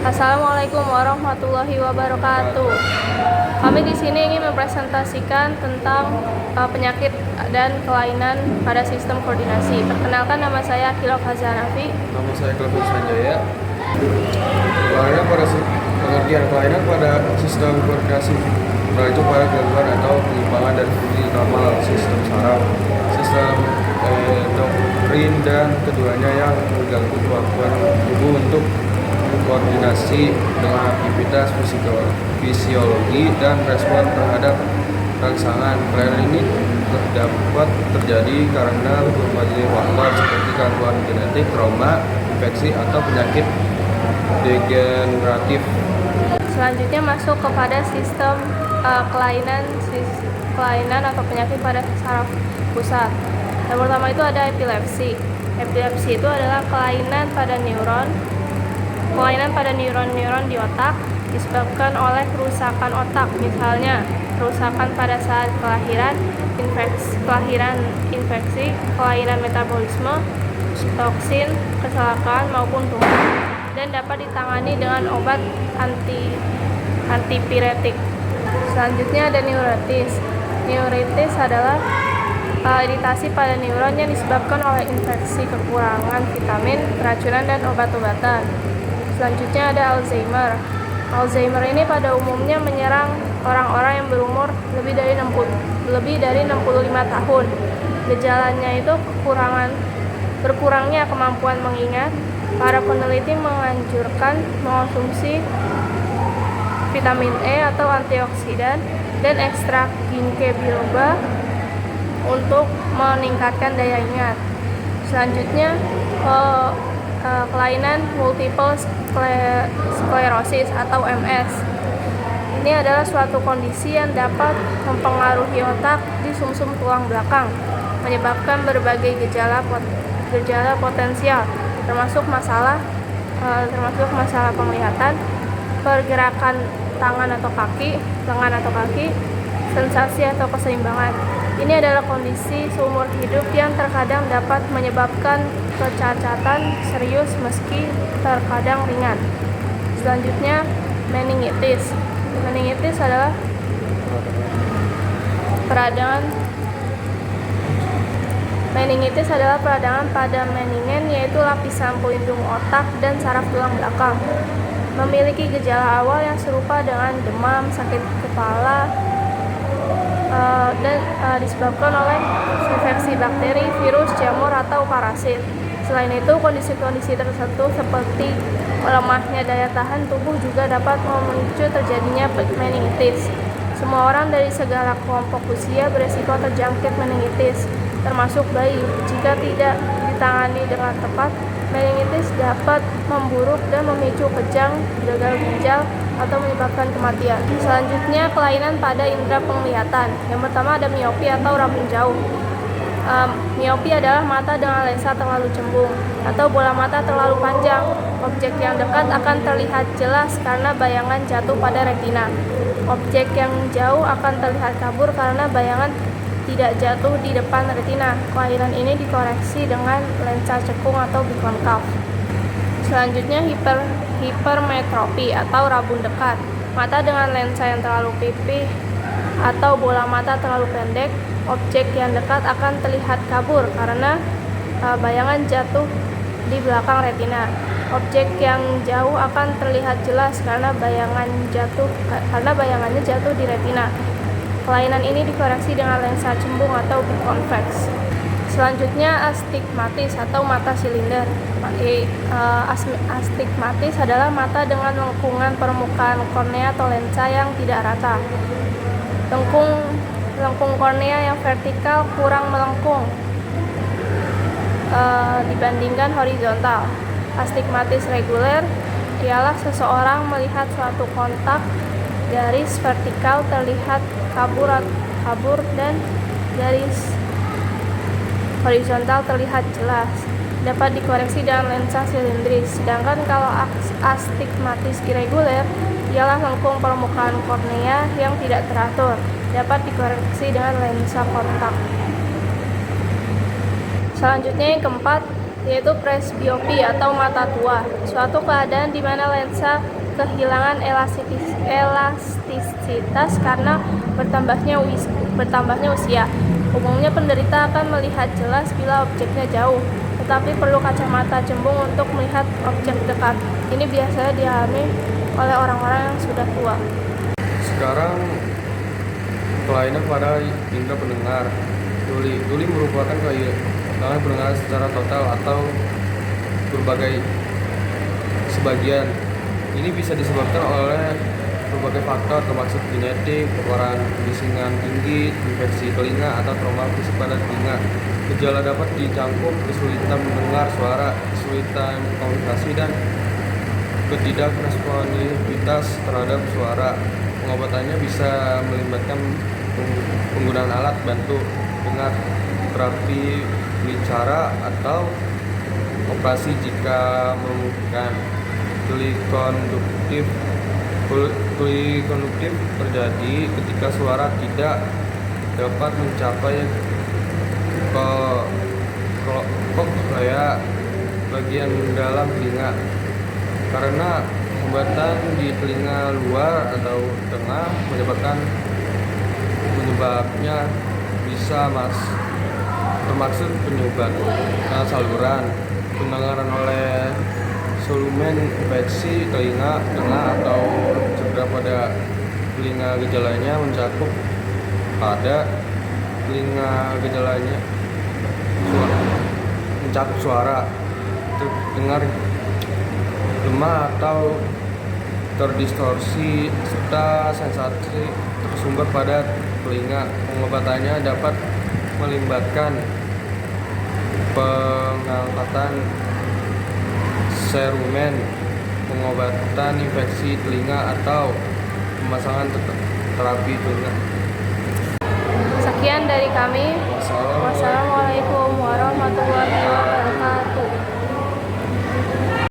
Assalamualaikum warahmatullahi wabarakatuh. Kami di sini ingin mempresentasikan tentang penyakit dan kelainan pada sistem koordinasi. Perkenalkan, nama saya Akil Fazanafi. Nama saya Kelvin Sanjaya. Pengertian kelainan pada sistem koordinasi itu pada gangguan atau penyimpangan dari fungsi normal sistem saraf, sistem endokrin, dan keduanya yang mengganggu kemampuan tubuh untuk koordinasi dengan aktivitas fisiologi dan respon terhadap rangsangan. Kelainan ini dapat terjadi karena berbagai faktor seperti gangguan genetik, trauma, infeksi, atau penyakit degeneratif. Selanjutnya masuk kepada sistem kelainan atau penyakit pada saraf pusat. Yang pertama itu ada epilepsi. Epilepsi itu adalah kelainan pada neuron di otak disebabkan oleh kerusakan otak, misalnya kerusakan pada saat kelahiran, infeksi, kelainan metabolisme, toksin, kecelakaan maupun tumor, dan dapat ditangani dengan obat antipiretik. Selanjutnya ada neuritis. Neuritis adalah iritasi pada neuron yang disebabkan oleh infeksi, kekurangan vitamin, keracunan, dan obat-obatan. Selanjutnya ada Alzheimer. Alzheimer ini pada umumnya menyerang orang-orang yang berumur lebih dari 65 tahun. Gejalanya itu berkurangnya kemampuan mengingat. Para peneliti menganjurkan mengonsumsi vitamin E atau antioksidan dan ekstrak ginkgo biloba untuk meningkatkan daya ingat. Selanjutnya kelainan multiple sclerosis atau MS. Ini adalah suatu kondisi yang dapat mempengaruhi otak di sumsum tulang belakang, menyebabkan berbagai gejala potensial, termasuk masalah penglihatan, pergerakan lengan atau kaki, sensasi atau keseimbangan. Ini adalah kondisi seumur hidup yang terkadang dapat menyebabkan kecacatan serius meski terkadang ringan. Selanjutnya, meningitis. Meningitis adalah peradangan pada meningen, yaitu lapisan pelindung otak dan saraf tulang belakang. Memiliki gejala awal yang serupa dengan demam, sakit kepala, dan disebabkan oleh infeksi bakteri, virus, jamur, atau parasit. Selain itu, kondisi-kondisi tertentu seperti melemahnya daya tahan tubuh juga dapat memicu terjadinya meningitis. Semua orang dari segala kelompok usia beresiko terjangkit meningitis, termasuk bayi. Jika tidak ditangani dengan tepat, meningitis dapat memburuk dan memicu kejang, gagal ginjal, atau menyebabkan kematian. Selanjutnya, kelainan pada indera penglihatan. Yang pertama ada miopi atau rabun jauh. Miopi adalah mata dengan lensa terlalu cembung atau bola mata terlalu panjang. Objek yang dekat akan terlihat jelas karena bayangan jatuh pada retina. Objek yang jauh akan terlihat kabur karena bayangan tidak jatuh di depan retina. Kelainan ini dikoreksi dengan lensa cekung atau bikonkaf. Selanjutnya hipermetropi atau rabun dekat. Mata dengan lensa yang terlalu pipih atau bola mata terlalu pendek. Objek yang dekat akan terlihat kabur karena bayangan jatuh di belakang retina. Objek yang jauh akan terlihat jelas karena bayangannya jatuh di retina. Kelainan ini dikoreksi dengan lensa cembung atau biconvex. Selanjutnya astigmatis atau mata silinder. Astigmatis adalah mata dengan lengkungan permukaan kornea atau lensa yang tidak rata. Lengkung kornea yang vertikal kurang melengkung dibandingkan horizontal. Astigmatis reguler ialah seseorang melihat suatu kontak garis vertikal terlihat kabur dan garis horizontal terlihat jelas. Dapat dikoreksi dengan lensa silindris. Sedangkan kalau astigmatis irregular ialah lengkung permukaan kornea yang tidak teratur. Dapat dikoreksi dengan lensa kontak. Selanjutnya yang keempat, yaitu presbiopi atau mata tua, suatu keadaan di mana lensa kehilangan elastisitas karena bertambahnya usia. Umumnya penderita akan melihat jelas bila objeknya jauh, tetapi perlu kacamata jembung untuk melihat objek dekat. Ini biasanya dialami oleh orang-orang yang sudah tua. Sekarang kelainan pada indera pendengar. Tuli merupakan kehilangan pendengaran secara total atau sebagian. Ini bisa disebabkan oleh berbagai faktor termasuk genetik, pengeluaran bisingan tinggi, infeksi telinga, atau trauma fisik pada telinga. Gejala dapat dicakup kesulitan mendengar suara, kesulitan komunikasi, dan ketidakresponsivitas terhadap suara. Pengobatannya bisa melibatkan penggunaan alat bantu dengar, terapi bicara, atau operasi jika memungkinkan. Tuli konduktif terjadi ketika suara tidak dapat mencapai koklea bagian dalam telinga karena hambatan di telinga luar atau tengah penyebabnya bisa termaksud penyumbat saluran pendengaran oleh volumen infeksi telinga tengah atau cedera pada telinga. Gejalanya mencakup pada telinga mencakup suara terdengar lemah atau terdistorsi serta sensasi tersumber pada telinga. Pengobatannya dapat melibatkan pengangkatan serumen, pengobatan infeksi telinga, atau pemasangan terapi telinga. Sekian dari kami. Wassalamualaikum warahmatullahi wabarakatuh.